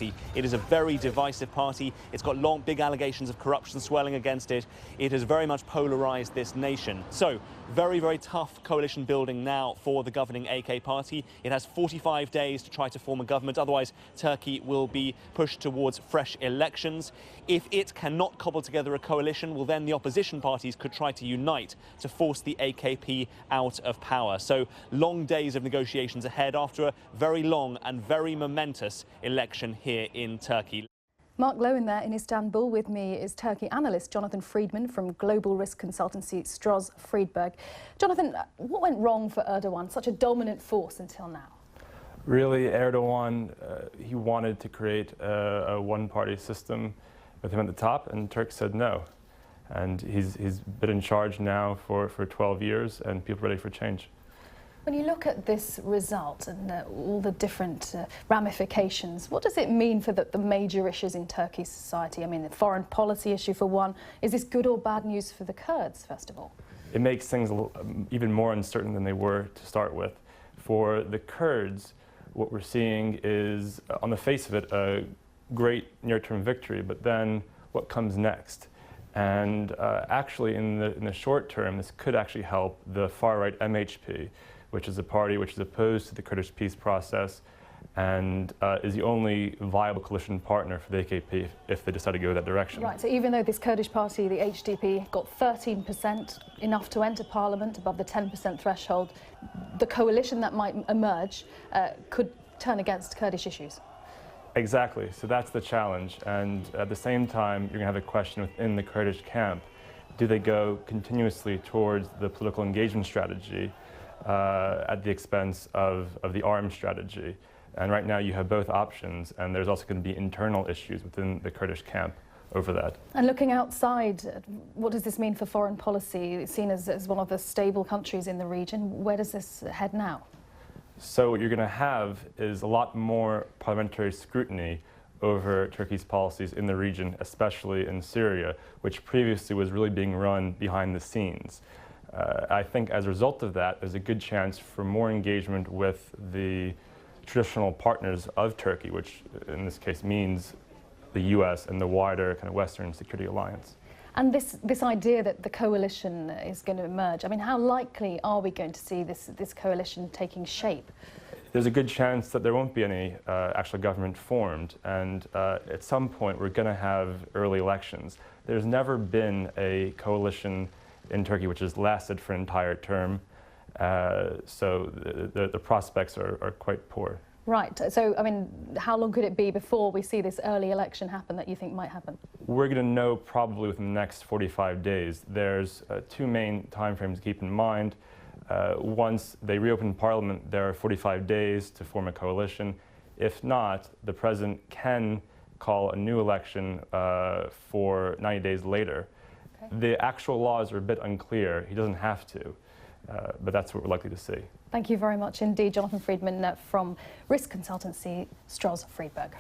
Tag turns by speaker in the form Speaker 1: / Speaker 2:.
Speaker 1: It is a very divisive party. It's got long, big allegations of corruption swelling against it. It has very much polarized this nation. So, very, very tough coalition building now for the governing AK party. It has 45 days to try to form a government. Otherwise, Turkey will be pushed towards fresh elections. If it cannot cobble together a coalition, well, then the opposition parties could try to unite to force the AKP out of power. So, long days of negotiations ahead after a very long and very momentous election here in Turkey.
Speaker 2: Mark Lowen there in Istanbul. With me is Turkey analyst Jonathan Friedman from global risk consultancy Stroz Friedberg. Jonathan, what went wrong for Erdogan, such a dominant force until now?
Speaker 3: Really, Erdogan, he wanted to create a one-party system with him at the top, and Turks said no. And he's been in charge now for 12 years, and people are ready for change.
Speaker 2: When you look at this result and all the different ramifications, what does it mean for the major issues in Turkey's society? I mean, the foreign policy issue for one. Is this good or bad news for the Kurds, first of all?
Speaker 3: It makes things even more uncertain than they were to start with. For the Kurds, what we're seeing is, on the face of it, a great near-term victory, but then what comes next? And actually, in the short term, this could actually help the far-right MHP, which is a party which is opposed to the Kurdish peace process and is the only viable coalition partner for the AKP if they decide to go that direction.
Speaker 2: Right, so even though this Kurdish party, the HDP, got 13%, enough to enter parliament above the 10% threshold, the coalition that might emerge could turn against Kurdish issues.
Speaker 3: Exactly, so that's the challenge. And at the same time, you're going to have a question within the Kurdish camp. Do they go continuously towards the political engagement strategy at the expense of the arms strategy? And right now you have both options, and there's also going to be internal issues within the Kurdish camp over that.
Speaker 2: And looking outside, what does this mean for foreign policy? It's seen as one of the stable countries in the region. Where does this head now?
Speaker 3: So what you're going to have is a lot more parliamentary scrutiny over Turkey's policies in the region, especially in Syria, which previously was really being run behind the scenes. I think as a result of that, there's a good chance for more engagement with the traditional partners of Turkey, which in this case means the US and the wider kind of Western security alliance.
Speaker 2: And this idea that the coalition is going to emerge, I mean, how likely are we going to see this coalition taking shape?
Speaker 3: There's a good chance that there won't be any actual government formed, and at some point we're going to have early elections. There's never been a coalition in Turkey which has lasted for an entire term, so the prospects are quite poor.
Speaker 2: Right, so I mean, how long could it be before we see this early election happen that you think might happen?
Speaker 3: We're going to know probably within the next 45 days. There's two main timeframes to keep in mind. Once they reopen Parliament, there are 45 days to form a coalition. If not, the president can call a new election for 90 days later. Okay. The actual laws are a bit unclear. He doesn't have to, but that's what we're likely to see.
Speaker 2: Thank you very much indeed, Jonathan Friedman from risk consultancy Stroz Friedberg.